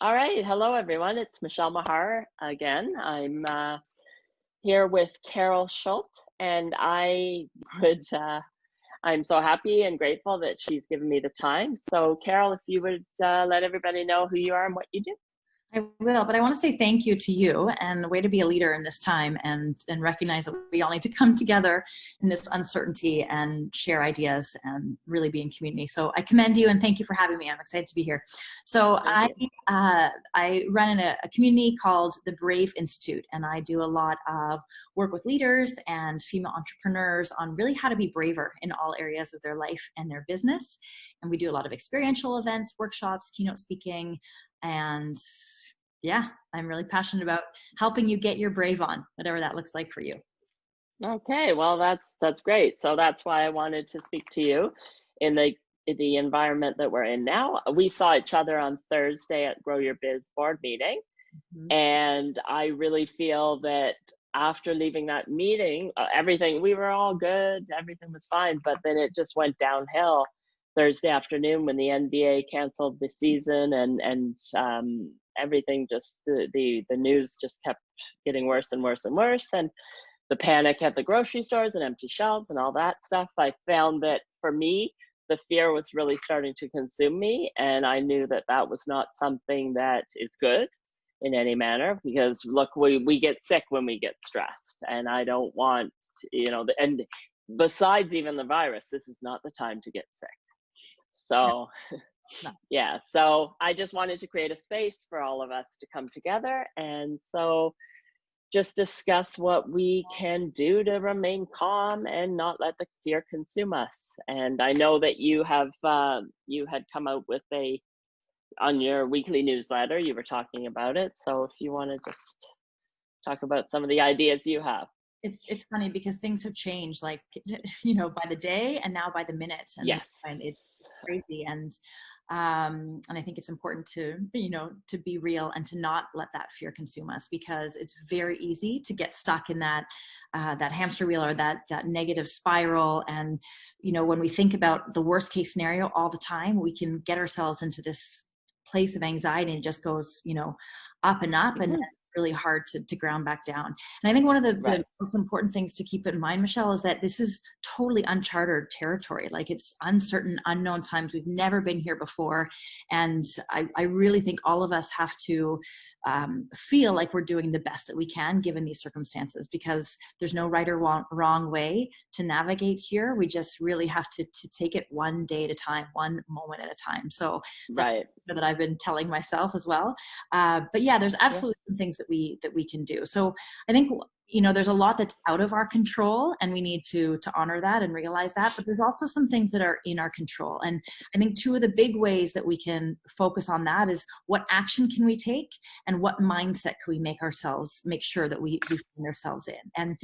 All right. Hello, everyone. It's Michelle Maher again. I'm here with Carol Schulte, and I'm so happy and grateful that she's given me the time. So, Carol, if you would let everybody know who you are and what you do. I will, but I want to say thank you to you and way to be a leader in this time and recognize that we all need to come together in this uncertainty and share ideas and really be in community. So I commend you and thank you for having me. I'm excited to be here. So I run in a community called the Brave Institute, and I do a lot of work with leaders and female entrepreneurs on really how to be braver in all areas of their life and their business. And we do a lot of experiential events, workshops, keynote speaking, and yeah, I'm really passionate about helping you get your brave on, whatever that looks like for you. Okay, well, that's great. So that's why I wanted to speak to you in the environment that we're in now. We saw each other on Thursday at Grow Your Biz board meeting, and I really feel that after leaving that meeting, we were all good, everything was fine, but then it just went downhill Thursday afternoon when the NBA canceled the season and everything just the news just kept getting worse and worse and worse, and the panic at the grocery stores and empty shelves and all that stuff. I found that for me, the fear was really starting to consume me, and I knew that that was not something that is good in any manner, because look, we get sick when we get stressed, and I don't want, and besides even the virus, this is not the time to get sick. So yeah, so I just wanted to create a space for all of us to come together, and so just discuss what we can do to remain calm and not let the fear consume us. And I know that you had come out with on your weekly newsletter, you were talking about it. So if you want to just talk about some of the ideas you have. It's funny because things have changed, like, by the day and now by the minute. And yes, and it's crazy. And I think it's important to be real and to not let that fear consume us, because it's very easy to get stuck in that hamster wheel or that negative spiral. And when we think about the worst case scenario all the time, we can get ourselves into this place of anxiety, and it just goes up and up, and really hard to ground back down. And I think one of the most important things to keep in mind, Michelle, is that this is totally uncharted territory. Like, it's uncertain, unknown times. We've never been here before. And I really think all of us have to feel like we're doing the best that we can given these circumstances, because there's no right or wrong way to navigate here. We just really have to take it one day at a time, one moment at a time. So that's that I've been telling myself as well. But yeah, there's absolutely some things that we can do. So I think there's a lot that's out of our control, and we need to honor that and realize that. But there's also some things that are in our control. And I think two of the big ways that we can focus on that is what action can we take, and what mindset can we make sure that we find ourselves in. And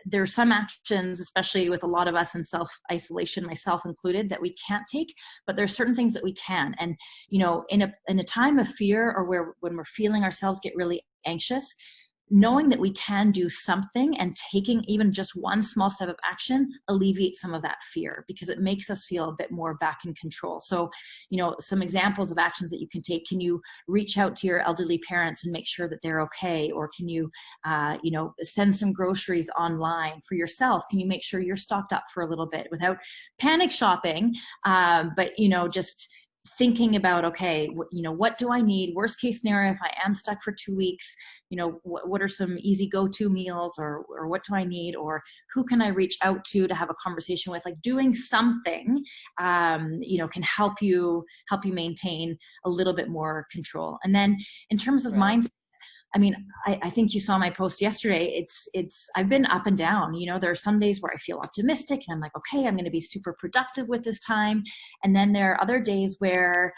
there are some actions, especially with a lot of us in self-isolation, myself included, that we can't take, but there are certain things that we can. And in a time of fear, or when we're feeling ourselves get really anxious, knowing that we can do something and taking even just one small step of action alleviates some of that fear, because it makes us feel a bit more back in control. So, some examples of actions that you can take: can you reach out to your elderly parents and make sure that they're okay? Or can you, send some groceries online for yourself? Can you make sure you're stocked up for a little bit without panic shopping? But just thinking about, okay, what do I need? Worst case scenario, if I am stuck for 2 weeks, what are some easy go-to meals, or what do I need? Or who can I reach out to have a conversation with? Like, doing something, can help you maintain a little bit more control. And then in terms of mindset, I mean, I think you saw my post yesterday. I've been up and down. There are some days where I feel optimistic and I'm like, okay, I'm going to be super productive with this time. And then there are other days where,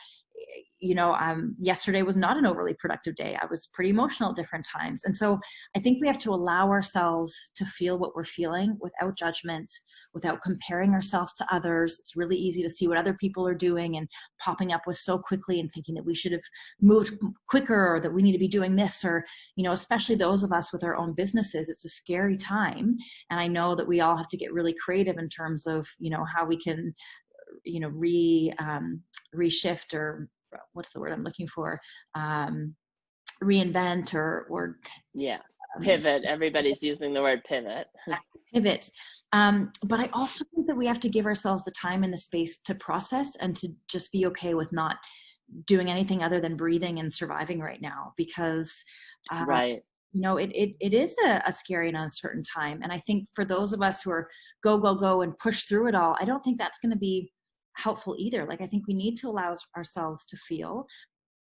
yesterday was not an overly productive day. I was pretty emotional at different times. And so I think we have to allow ourselves to feel what we're feeling without judgment, without comparing ourselves to others. It's really easy to see what other people are doing and popping up with so quickly and thinking that we should have moved quicker, or that we need to be doing this, or, especially those of us with our own businesses. It's a scary time. And I know that we all have to get really creative in terms of, how we can, reshift or what's the word I'm looking for? Reinvent or Yeah. um, Pivot. Everybody's using the word pivot. pivot. But I also think that we have to give ourselves the time and the space to process and to just be okay with not doing anything other than breathing and surviving right now, because Right. it is a scary and uncertain time. And I think for those of us who are go, go, go and push through it all, I don't think that's going to be helpful either. Like, I think we need to allow ourselves to feel,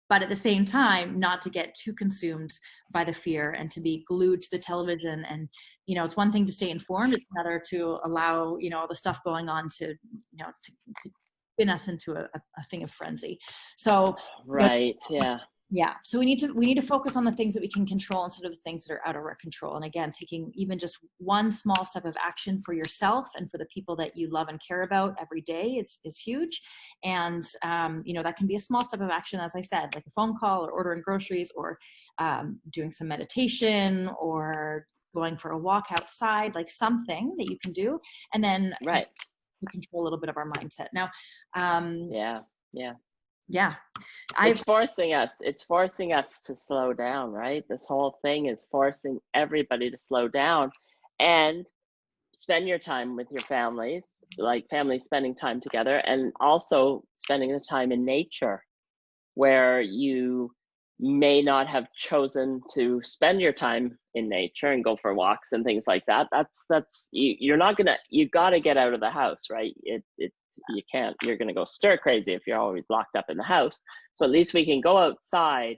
but at the same time, not to get too consumed by the fear and to be glued to the television. And, it's one thing to stay informed. It's another to allow, all the stuff going on to spin us into a thing of frenzy. So, Right. Yeah. yeah. So we need to focus on the things that we can control instead of the things that are out of our control. And again, taking even just one small step of action for yourself and for the people that you love and care about every day is huge. And, that can be a small step of action, as I said, like a phone call or ordering groceries or doing some meditation or going for a walk outside, like something that you can do. And then Right. to control a little bit of our mindset. Now, Yeah. Yeah. yeah, It's forcing us to slow down, right? This whole thing is forcing everybody to slow down and spend your time with your families, like families spending time together, and also spending the time in nature where you may not have chosen to spend your time in nature and go for walks and things like that. You're not gonna, you got to get out of the house, right? You can't, you're gonna go stir crazy if you're always locked up in the house. So at least we can go outside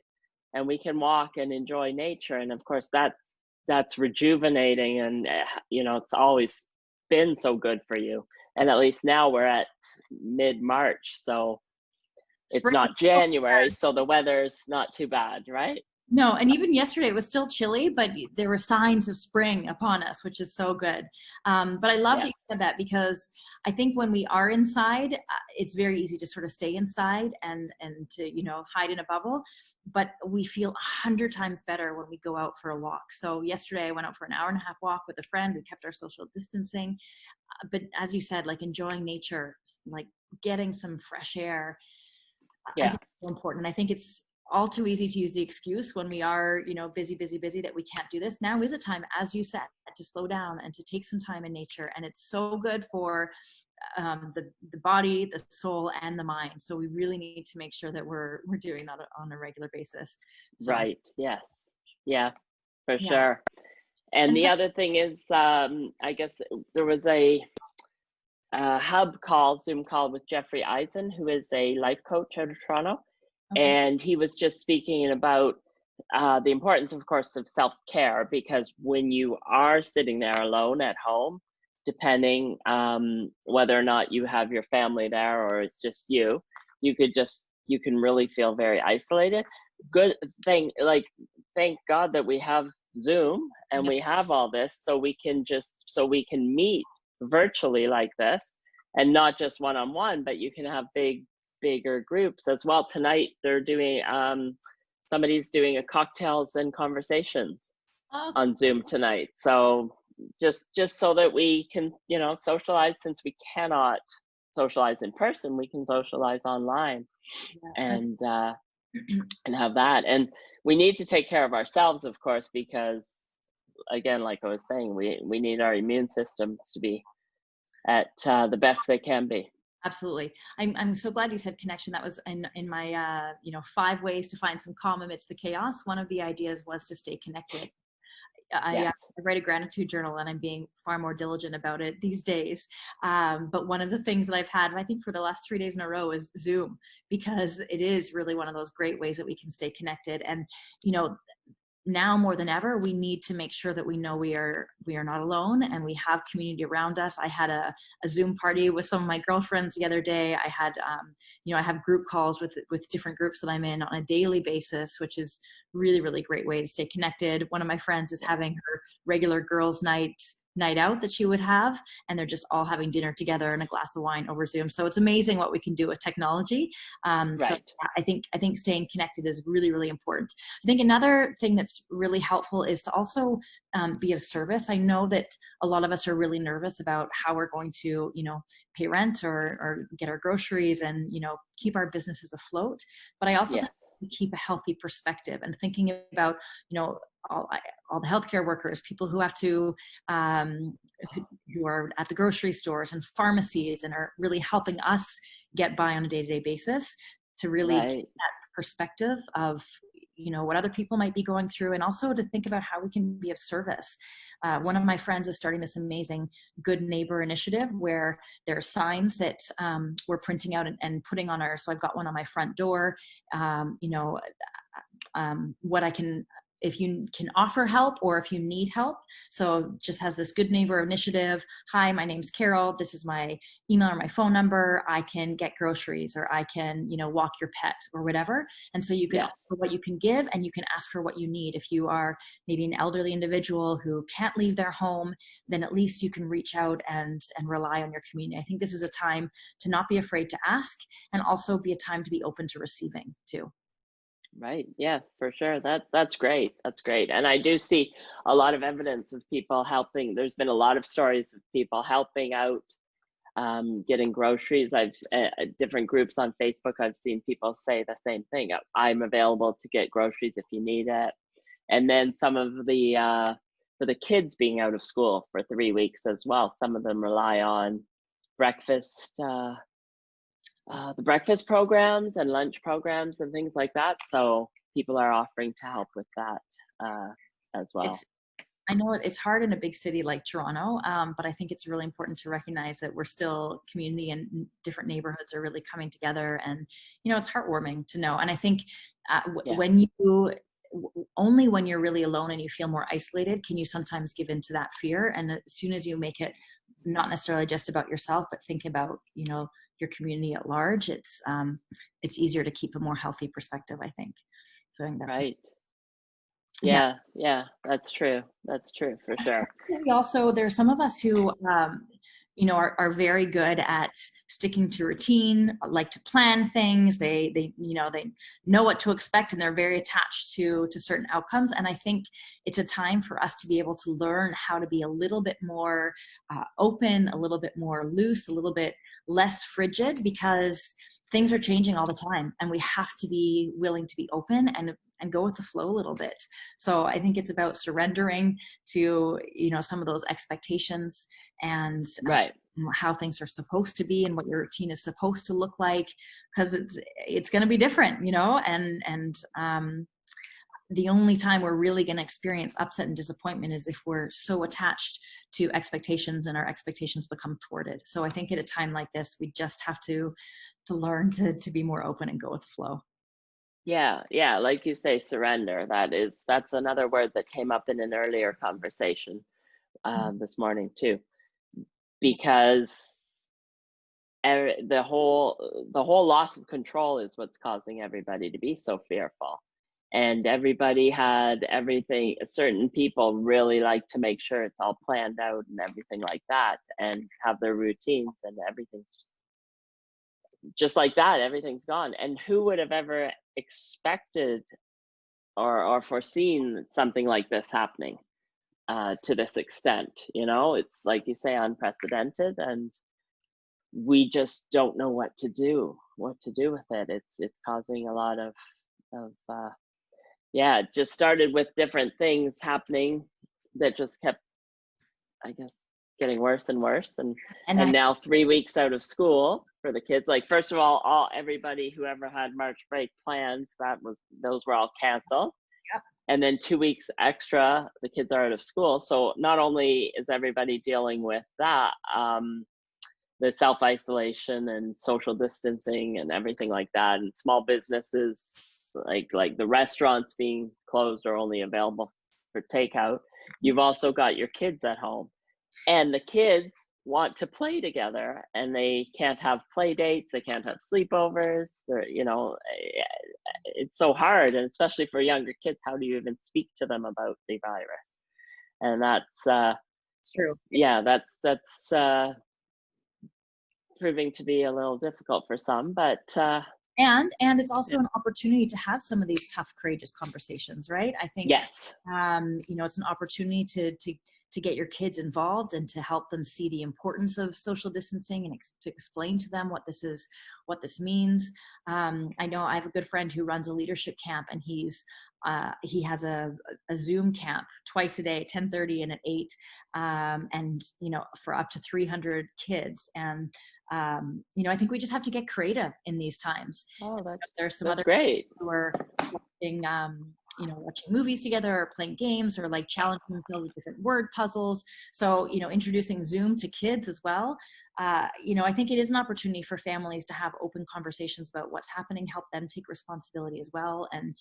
and we can walk and enjoy nature. And of course that's rejuvenating, and it's always been so good for you. And at least now we're at mid-March, so it's spring. not January, so the weather's not too bad, right? No, and even yesterday it was still chilly, but there were signs of spring upon us, which is so good. But I love that Yeah. you said that, because I think when we are inside, it's very easy to sort of stay inside and to hide in a bubble. But we feel 100 times better when we go out for a walk. So yesterday I went out for an hour and a half walk with a friend. We kept our social distancing, but as you said, like enjoying nature, like getting some fresh air. I Yeah. think it's so important. I think it's all too easy to use the excuse when we are, busy, busy, busy, that we can't do this. Now is a time, as you said, to slow down and to take some time in nature. And it's so good for the body, the soul, and the mind. So we really need to make sure that we're doing that on a regular basis. So Right. Yes. Yeah, for yeah. sure. And And the so, other thing is, I guess there was a Zoom call with Jeffrey Eisen, who is a life coach out of Toronto. okay. And he was just speaking about the importance, of course, of self-care, because when you are sitting there alone at home, depending whether or not you have your family there or it's just you, you can really feel very isolated. Good thing, like, thank God that we have Zoom and Yeah, we have all this, so we can meet virtually like this, and not just one-on-one, but you can have bigger groups as well. Tonight they're doing somebody's doing a cocktails and conversations okay. on Zoom tonight. So just so that we can, socialize, since we cannot socialize in person, we can socialize online Yeah. and have that. And we need to take care of ourselves, of course, because again, like I was saying, we need our immune systems to be at the best they can be. Absolutely. I'm so glad you said connection. That was in my 5 ways to find some calm amidst the chaos. One of the ideas was to stay connected. I Yes. write a gratitude journal, and I'm being far more diligent about it these days. But one of the things that I've had, I think for the last 3 days in a row, is Zoom, because it is really one of those great ways that we can stay connected. And, now more than ever, we need to make sure that we know we are not alone and we have community around us. I had a Zoom party with some of my girlfriends the other day. I had, I have group calls with different groups that I'm in on a daily basis, which is really, really great way to stay connected. One of my friends is having her regular girls' night night out that she would have, and they're just all having dinner together and a glass of wine over Zoom. So it's amazing what we can do with technology. So Right. I think staying connected is really, really important. I think another thing that's really helpful is to also be of service. I know that a lot of us are really nervous about how we're going to, pay rent or get our groceries and, keep our businesses afloat. But I also think Yes. we keep a healthy perspective and thinking about, all, all the healthcare workers, people who have to, who are at the grocery stores and pharmacies and are really helping us get by on a day-to-day basis, to really keep Right. that perspective of what other people might be going through, and also to think about how we can be of service. One of my friends is starting this amazing good neighbor initiative where there are signs that we're printing out and putting on so I've got one on my front door, what I can, if you can offer help or if you need help. So just has this good neighbor initiative. Hi, my name's Carol. This is my email or my phone number. I can get groceries, or I can, walk your pet or whatever. And so you can Yes. offer what you can give, and you can ask for what you need. If you are maybe an elderly individual who can't leave their home, then at least you can reach out and rely on your community. I think this is a time to not be afraid to ask, and also be a time to be open to receiving too. Right. Yes, for sure. That's great. That's great. And I do see a lot of evidence of people helping. There's been a lot of stories of people helping out, getting groceries. I've different groups on Facebook. I've seen people say the same thing. I'm available to get groceries if you need it. And then some of the for the kids being out of school for 3 weeks as well. Some of them rely on breakfast. The breakfast programs and lunch programs and things like that. So people are offering to help with that uh, as well. It's I know it's hard in a big city like Toronto, but I think it's really important to recognize that we're still community, and different neighborhoods are really coming together. And, it's heartwarming to know. And I think Yeah, when only when you're really alone and you feel more isolated, can you sometimes give into that fear. And as soon as you make it not necessarily just about yourself, but think about, your community at large, it's easier to keep a more healthy perspective, I think. So I think that's, right. yeah. Yeah, yeah, that's true. That's true for sure. We also, there's some of us who are very good at sticking to routine, like to plan things. They know what to expect, and they're very attached to certain outcomes. And I think it's a time for us to be able to learn how to be a little bit more open, a little bit more loose, a little bit less frigid, because things are changing all the time, and we have to be willing to be open and go with the flow a little bit. So I think it's about surrendering to, some of those expectations, and Right, how things are supposed to be and what your routine is supposed to look like, because it's going to be different, and the only time we're really going to experience upset and disappointment is if we're so attached to expectations and our expectations become thwarted. So I think at a time like this, we just have to learn to be more open and go with the flow. yeah, yeah, like you say, surrender. That's another word that came up in an earlier conversation this morning too, because the whole loss of control is what's causing everybody to be so fearful. And everybody had everything. Certain people really like to make sure it's all planned out and everything like that, and have their routines, and everything's just like that. Everything's gone. And who would have ever expected or foreseen something like this happening to this extent? It's like you say, unprecedented, and we just don't know what to do with it. It's causing a lot of yeah. It just started with different things happening that just kept, I guess, getting worse and worse. and And and I, now 3 weeks out of school for the kids. Like, first of all, everybody whoever had March break plans, those were all canceled. yep. And then 2 weeks extra, the kids are out of school. So not only is everybody dealing with that, the self-isolation and social distancing and everything like that, and small businesses like the restaurants being closed or only available for takeout. You've also got your kids at home, and the kids want to play together, and they can't have play dates, they can't have sleepovers. It's so hard, and especially for younger kids, how do you even speak to them about the virus? And It's true. yeah, that's proving to be a little difficult for some, but And it's yeah. also an opportunity to have some of these tough, courageous conversations, right? I think Yes, it's an opportunity to get your kids involved and to help them see the importance of social distancing and to explain to them what this means. I know I have a good friend who runs a leadership camp, and he has a Zoom camp twice a day, 10:30 and at 8, and for up to 300 kids. And I think we just have to get creative in these times. oh, There's some that's other great. who are watching, watching movies together or playing games or like challenging themselves with different word puzzles. So, introducing Zoom to kids as well. I think it is an opportunity for families to have open conversations about what's happening, help them take responsibility as well. And,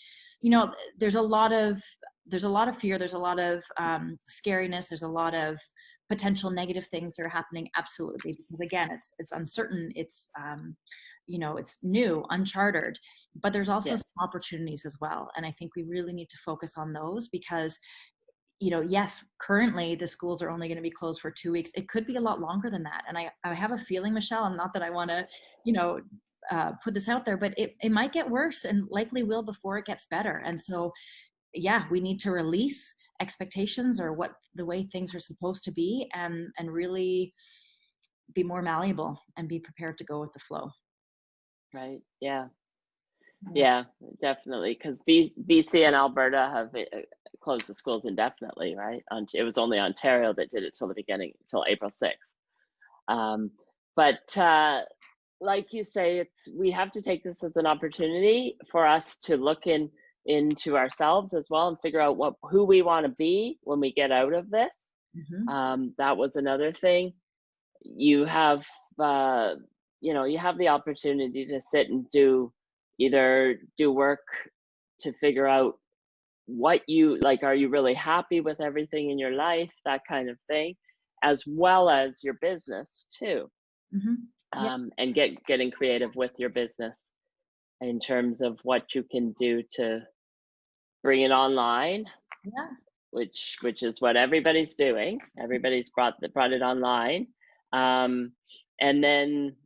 there's a lot of fear. There's a lot of scariness. There's a lot of potential negative things that are happening. Absolutely. Because again, it's uncertain. It's new, uncharted, but there's also Yes, some opportunities as well. And I think we really need to focus on those because, yes, currently the schools are only going to be closed for 2 weeks. It could be a lot longer than that. And I have a feeling, Michelle, and not that I want to, put this out there, but it might get worse and likely will before it gets better. And so, yeah, we need to release expectations or what the way things are supposed to be, and really be more malleable and be prepared to go with the flow. right. Yeah, Yeah. yeah, definitely. Because BC and Alberta have closed the schools indefinitely, right? It was only Ontario that did it till the beginning, till April 6th. Um, but like you say, we have to take this as an opportunity for us to look into ourselves as well and figure out who we want to be when we get out of this. Hmm. That was another thing. You have you have the opportunity to sit and either do work to figure out what you like. Are you really happy with everything in your life? That kind of thing, as well as your business too. Hmm. Yeah. And getting creative with your business in terms of what you can do to bring it online, Yeah. which is what everybody's doing. Everybody's brought it online, um, and then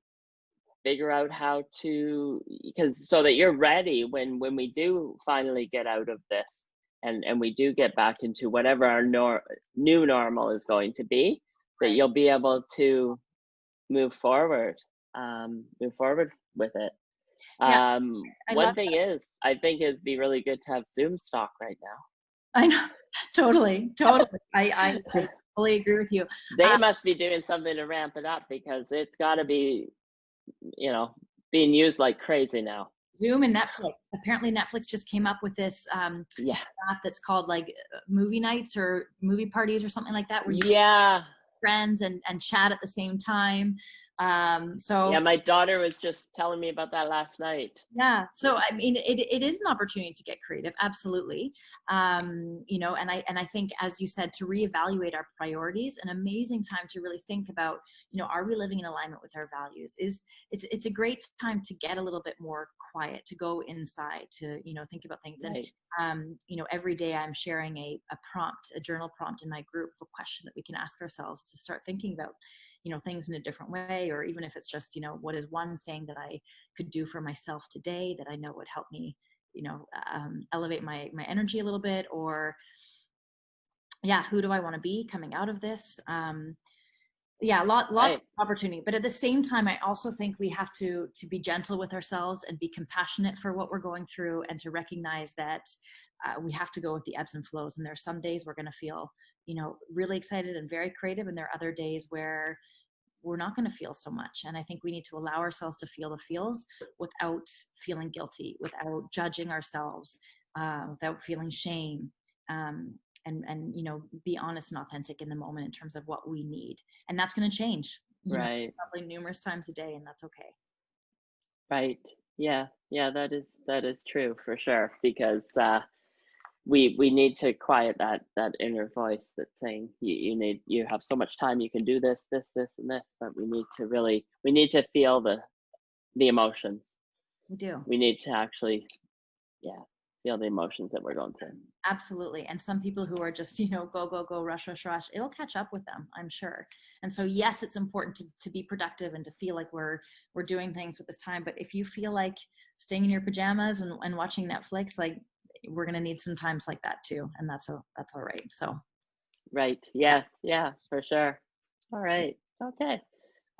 figure out how to, because so that you're ready when we do finally get out of this, and we do get back into whatever our new normal is going to be, that Right. you'll be able to move forward, move forward with it. Yeah. I love One thing is, I think it'd be really good to have Zoom stock right I know. Totally. Totally. I now. fully agree with you. They Um, must be doing something to ramp it up because it's got to be, you know, being used like crazy now. Zoom and Netflix. Apparently, Netflix just came up with this Yeah. app that's called like movie nights or movie parties or something like that, where you Yeah. friends and chat at the same time. Yeah. So My daughter was just telling me about that last night. yeah, so Yeah. I mean, it is an opportunity to get creative, absolutely. And I think, as you said, to reevaluate our priorities, an amazing time to really think about, are we living in alignment with our values? It's a great time to get a little bit more quiet, to go inside, to think about things. And Right. every day I'm sharing a journal prompt in my group, a question that we can ask ourselves to start thinking about things in a different way, or even if it's just what is one thing that I could do for myself today that I know would help me elevate my energy a little bit, or yeah, who do I want to be coming out of this? Yeah, lots Right. of opportunity, but at the same time, I also think we have to be gentle with ourselves and be compassionate for what we're going through, and to recognize that we have to go with the ebbs and flows. And there are some days we're going to feel really excited and very creative, and there are other days where we're not going to feel so much. And I think we need to allow ourselves to feel the feels without feeling guilty, without judging ourselves, without feeling shame. And be honest and authentic in the moment in terms of what we need. And that's going to change, Right. probably numerous times a day, and that's okay. Right. Yeah. Yeah. That is true for sure, because we need to quiet that inner voice that's saying you have so much time, you can do this and this, but we need to feel the emotions. We do. We need to actually, yeah. feel the emotions that we're going through. Absolutely. And some people who are just, you know, go, go, go, rush, rush, rush, it'll catch up with them, I'm sure. And so, yes, it's important to be productive and to feel like we're doing things with this time. But if you feel like staying in your pajamas and watching Netflix, like, we're going to need some times like that too. And that's all right. So. Right. Yes. Yeah, for sure. All right. Okay.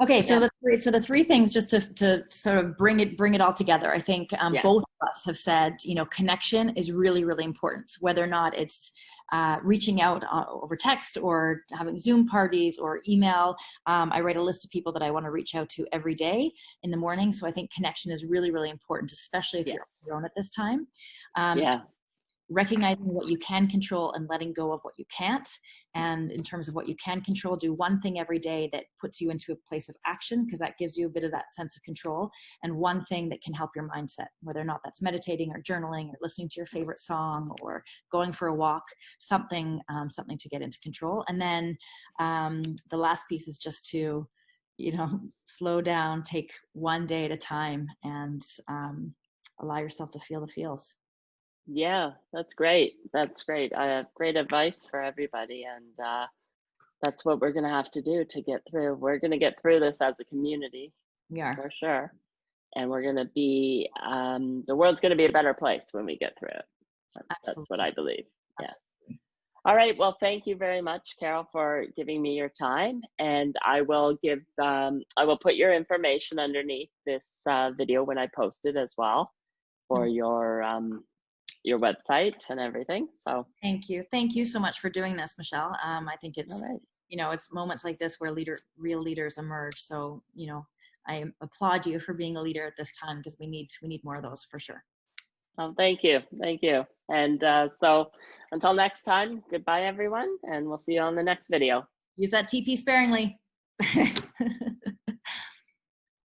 Okay, so Yeah. the three things, just to sort of bring it all together. I think Yeah. both of us have said, you know, connection is really, really important. Whether or not it's reaching out over text or having Zoom parties or email. I write a list of people that I want to reach out to every day in the morning. So I think connection is really, really important, especially if Yes. you're on your own at this time. Yeah. Recognizing what you can control and letting go of what you can't. And in terms of what you can control, do one thing every day that puts you into a place of action, because that gives you a bit of that sense of control. And one thing that can help your mindset, whether or not that's meditating or journaling or listening to your favorite song or going for a walk, something to get into control. And then the last piece is just to, you know, slow down, take one day at a time, and allow yourself to feel the feels. Yeah, that's great. That's great. I have great advice for everybody, and that's what we're going to have to do to get through. We're going to get through this as a community We are. for sure, and we're going to be the world's going to be a better place when we get through it. That's what Absolutely. I believe. Yes. Absolutely. All right. Well, thank you very much, Carol, for giving me your time, and I will put your information underneath this video when I post it as well for your website and everything. So Thank you. Thank you so much for doing this, Michelle. I think all it's, right. you know, it's moments like this where real leaders emerge. So, you know, I applaud you for being a leader at this time, because we need more of those for sure. Well, thank you. Thank you. And so until next time, goodbye, everyone, and we'll see you on the next video. Use that TP sparingly.